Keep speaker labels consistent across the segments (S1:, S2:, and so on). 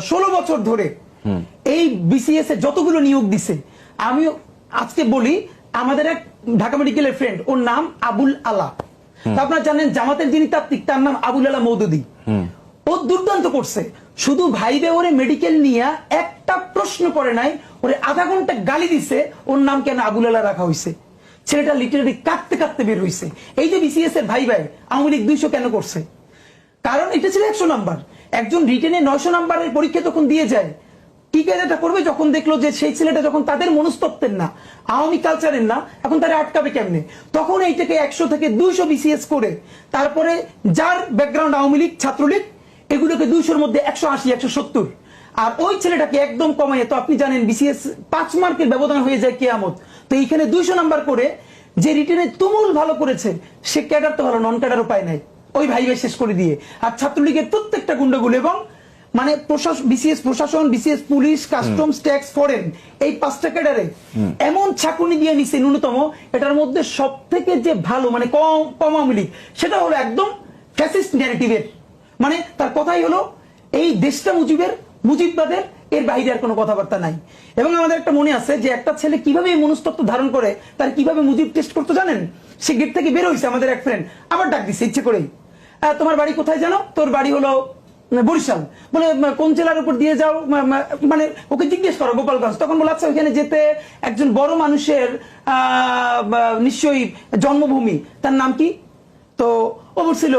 S1: 16 বছর ধরে এই বিসিএস এ যতগুলো নিয়োগ দিছে, আমি আজকে বলি আমাদের এক ঢাকা মেডিকেলের ফ্রেন্ড, ওর নাম আবুল আলা। আপনারা জানেন জামাতের যিনি তাত্ত্বিক, তার নাম আবুল আলা মওদুদি। ও দুর্দান্ত করছে, শুধু ভাইবে ওরে মেডিকেল নিয়ে একটা প্রশ্ন করে নাই, ওরে আধা ঘন্টা গালি দিছে ওর নাম কেন আবুল আলা রাখা হয়েছে। ছেলেটা লিটারেলি কাঁদতে কাঁদতে বের হয়েছে। এই যে বিসিএস এর ভাই আওয়ামী লীগ 200 কেন করছে, কারণ এটা ছিল 100 নাম্বার। একজন রিটেনে 900 নাম্বারের পরীক্ষা তখন দিয়ে যায়, কি কাজটা করবে যখন দেখলো যে সেই ছেলেটা যখন তাদের মনস্তত্ত্বের না, আওয়ামী কালচারের না, এখন তারা আটকাবে কেমনে, তখন এইটাকে 100 থেকে 200 বিসিএস করে তারপরে যার ব্যাকগ্রাউন্ড আওয়ামী লীগ ছাত্রলীগ এগুলোকে 200-র মধ্যে 180 170, আর ওই ছেলেটাকে একদম কমাইয়ে, তো আপনি জানেন বিসিএস 5 মার্কের ব্যবধান হয়ে যায় কিয়ামত। তো এইখানে 200 নাম্বার করে যে রিটেনে তুমুল ভালো করেছে সে ক্যাডার তো ভালো, নন ক্যাডারও পায় নাই ওই ভাইবে শেষ করে দিয়ে। আর ছাত্রলীগের প্রত্যেকটা গুন্ডাগুলো এবং মানে বিসিএস প্রশাসন, BCS police, customs, tax, foreign, এই 5টা ক্যাডারে এমন ছাকুনি দিয়ে নিছে ন্যূনতম। এটার মধ্যে সব থেকে যে ভালো মানে কম আওয়ামী লীগ, সেটা হলো একদম ফ্যাসিস্ট ন্যারেটিভের, মানে তার কথাই হলো এই দেশটা মুজিববাদের, এর বাইরে আর কোনো কথাবার্তা নাই। এবং আমাদের একটা মনে আছে যে একটা ছেলে কিভাবে এই মনস্তত্ত্ব ধারণ করে, তার কিভাবে মুজিব টেস্ট করতে জানেন, সে গেট থেকে বের হয়েছে, আমাদের এক ফ্রেন্ড আবার ডাক দিচ্ছে ইচ্ছে করেই, তোমার বাড়ি কোথায় জানো, তোর বাড়ি হলো বরিশাল, বলে কোন জেলার উপর দিয়ে যাও, মানে ওকে জিজ্ঞেস করো গোপালগঞ্জ, তখন বলে আচ্ছা ওইখানে যেতে একজন বড় মানুষের নিশ্চয়ই জন্মভূমি, তার নাম কি, তো ও বলছিল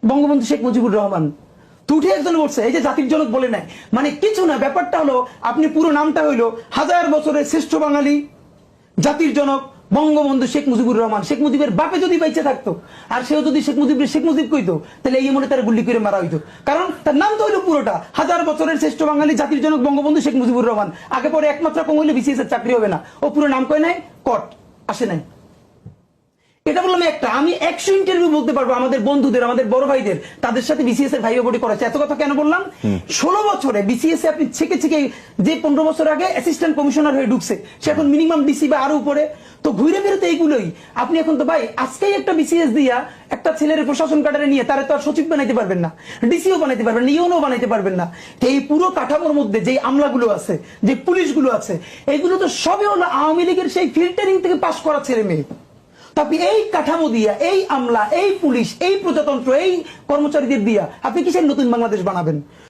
S1: বঙ্গবন্ধু শেখ মুজিবুর রহমান। তো উঠে একজন বলছে এই যে জাতির জনক বলে নাই, মানে কিছু না, ব্যাপারটা হলো আপনি পুরো নামটা হইলো 1000 বছরের শ্রেষ্ঠ বাঙালি জাতির জনক বঙ্গবন্ধু শেখ মুজিবুর রহমান। শেখ মুজিবের বাপে যদি বেঁচে থাকতো আর সেও যদি শেখ মুজিব কইতো, তাহলে এই মনে তার গুলি করে মারা হইতো, কারণ তার নাম তো হইলো পুরোটা 1000 বছরের শ্রেষ্ঠ বাঙালি জাতির জনক বঙ্গবন্ধু শেখ মুজিবুর রহমান। আগে পরে একমাত্র কম হইলে বিসিএস এর চাকরি হবে না, ও পুরো নাম কয় নাই, কট আসে নাই। এটা বললাম একটা, আমি 100 ইন্টারভিউ বলতে পারবো আমাদের বন্ধুদের, আমাদের বড় ভাইদের, তাদের সাথে বিসিএস এর ভাইবা বডি করেছে। এত কথা কেন বললাম, 16 বছরে বিসিএস এ আপনি ছেকে যে 15 বছর আগে অ্যাসিস্ট্যান্ট কমিশনার হয়ে ঢুকছে, সে এখন মিনিমাম ডিসি বা আরো উপরে। তো ঘুরে ফিরে তো এইগুলোই আপনি এখন তো ভাই আজকেই একটা বিসিএস দিয়া একটা ছেলের প্রশাসন কাটারে নিয়ে তারে তো আর সচিব বানাইতে পারবেন না, ডিসিও বানাইতে পারবেন না, ইউনো বানাইতে পারবেন না। এই পুরো কাঠামোর মধ্যে যে আমলাগুলো আছে, যে পুলিশগুলো আছে, এইগুলো তো সবই হলো আওয়ামী লীগের সেই ফিল্টারিং থেকে পাস করা ছেলে মেয়ে। আপনি এই কাঠামো দিয়া, এই আমলা, এই পুলিশ, এই প্রজাতন্ত্র, এই কর্মচারীদের দিয়া আপনি কিসের নতুন বাংলাদেশ বানাবেন?